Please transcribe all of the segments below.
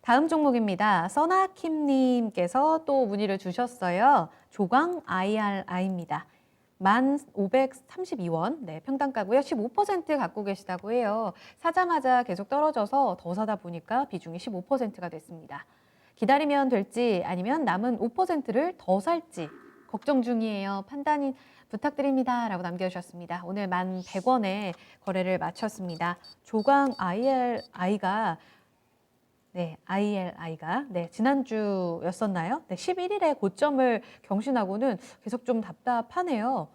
다음 종목입니다. 써나킴님께서 또 문의를 주셨어요. 조광 IRI입니다. 1,532원, 네, 평단가고요. 15% 갖고 계시다고 해요. 사자마자 계속 떨어져서 더 사다 보니까 비중이 15%가 됐습니다. 기다리면 될지 아니면 남은 5%를 더 살지 걱정 중이에요. 판단이 부탁드립니다. 라고 남겨주셨습니다. 오늘 1,100원에 거래를 마쳤습니다. 조광 IRI가 지난주였었나요? 네, 11일에 고점을 경신하고는 계속 좀 답답하네요.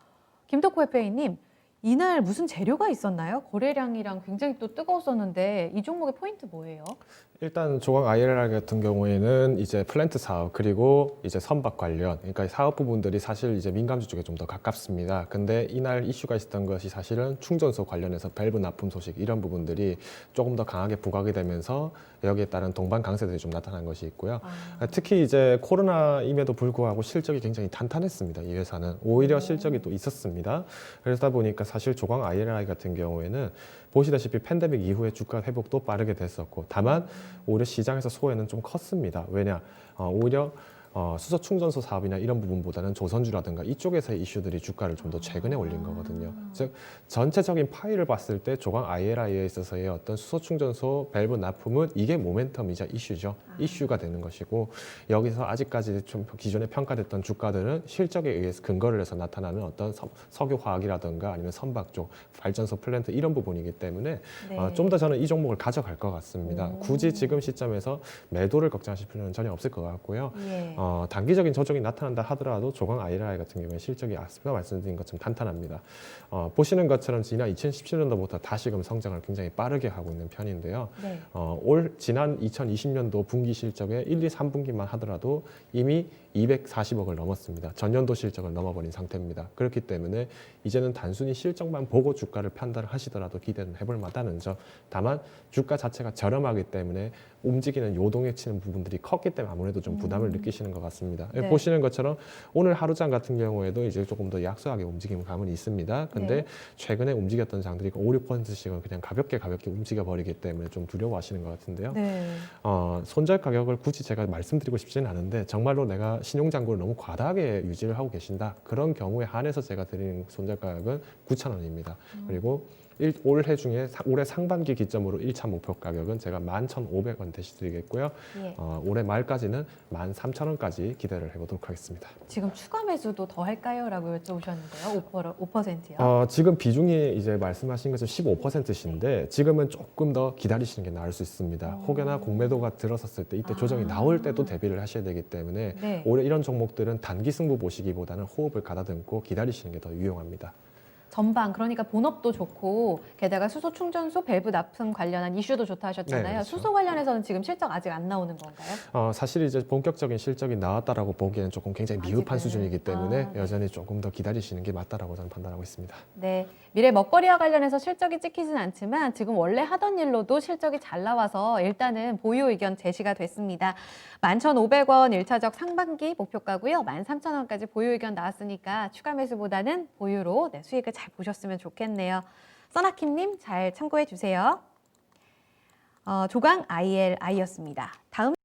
김덕호 FA님, 이날 무슨 재료가 있었나요? 거래량이랑 굉장히 또 뜨거웠었는데 이 종목의 포인트 뭐예요? 일단 조광 IRR 같은 경우에는 이제 플랜트 사업 그리고 이제 선박 관련, 그러니까 사업 부분들이 사실 이제 민감주 쪽에 좀 더 가깝습니다. 근데 이날 이슈가 있었던 것이 사실은 충전소 관련해서 밸브 납품 소식 이런 부분들이 조금 더 강하게 부각이 되면서 여기에 따른 동반 강세들이 좀 나타난 것이 있고요. 특히 이제 코로나임에도 불구하고 실적이 굉장히 탄탄했습니다. 이 회사는 오히려 실적이 또 있었습니다. 그러다 보니까 사실 조광 IRI 같은 경우에는 보시다시피 팬데믹 이후에 주가 회복도 빠르게 됐었고, 다만 오히려 시장에서 소외는 좀 컸습니다. 왜냐? 오히려 수소 충전소 사업이나 이런 부분보다는 조선주라든가 이쪽에서의 이슈들이 주가를 좀 더 최근에 올린 거거든요. 즉 전체적인 파일을 봤을 때 조광 IRI에 있어서의 어떤 수소 충전소 밸브 납품은 이게 모멘텀이자 이슈죠. 이슈가 되는 것이고, 여기서 아직까지 좀 기존에 평가됐던 주가들은 실적에 의해서 근거를 해서 나타나는 어떤 석유화학이라든가 아니면 선박 쪽 발전소 플랜트 이런 부분이기 때문에 네. 좀 더 저는 이 종목을 가져갈 것 같습니다. 오. 굳이 지금 시점에서 매도를 걱정하실 필요는 전혀 없을 것 같고요. 예. 단기적인 저쪽이 나타난다 하더라도 조광 IRI 같은 경우에 실적이 앞서 말씀드린 것처럼 탄탄합니다. 보시는 것처럼 지난 2017년도부터 다시금 성장을 굉장히 빠르게 하고 있는 편인데요. 네. 지난 2020년도 분기 실적에 1, 2, 3분기만 하더라도 이미 240억을 넘었습니다. 전년도 실적을 넘어버린 상태입니다. 그렇기 때문에 이제는 단순히 실적만 보고 주가를 판단을 하시더라도 기대는 해볼 만하는 점. 다만 주가 자체가 저렴하기 때문에 움직이는 요동에 치는 부분들이 컸기 때문에 아무래도 좀 부담을 느끼시는 것 같습니다. 네. 보시는 것처럼 오늘 하루장 같은 경우에도 이제 조금 더 약소하게 움직이는 감은 있습니다. 근데 네. 최근에 움직였던 장들이 5, 6%씩은 그냥 가볍게 움직여 버리기 때문에 좀 두려워하시는 것 같은데요. 네. 손절 가격을 굳이 제가 말씀드리고 싶지는 않은데, 정말로 내가 신용잔고를 너무 과다하게 유지를 하고 계신다, 그런 경우에 한해서 제가 드리는 손절 가격은 9,000원입니다. 그리고 올해 중에 올해 상반기 기점으로 1차 목표 가격은 제가 11,500원 대시드리겠고요. 예. 올해 말까지는 13,000원까지 기대를 해보도록 하겠습니다. 지금 추가 매수도 더 할까요? 라고 여쭤보셨는데요. 5%요. 지금 비중이 이제 말씀하신 것처럼 15%신데 지금은 조금 더 기다리시는 게 나을 수 있습니다. 혹여나 공매도가 들어섰을 때 이때 조정이 나올 때도 대비를 하셔야 되기 때문에 네. 오히려 이런 종목들은 단기 승부 보시기보다는 호흡을 가다듬고 기다리시는 게 더 유용합니다. 전방, 그러니까 본업도 좋고 게다가 수소 충전소 밸브 납품 관련한 이슈도 좋다 하셨잖아요. 네, 그렇죠. 수소 관련해서는 지금 실적 아직 안 나오는 건가요? 사실 이제 본격적인 실적이 나왔다라고 보기에는 조금 굉장히 미흡한 아직은. 수준이기 때문에 네. 여전히 조금 더 기다리시는 게 맞다라고 저는 판단하고 있습니다. 네, 미래 먹거리와 관련해서 실적이 찍히진 않지만 지금 원래 하던 일로도 실적이 잘 나와서 일단은 보유 의견 제시가 됐습니다. 11,500원 1차적 상반기 목표가고요. 13,000원까지 보유 의견 나왔으니까 추가 매수보다는 보유로 수익을 잘 보셨으면 좋겠네요. 써나킴님 잘 참고해 주세요. 조광 ILI였습니다. 다음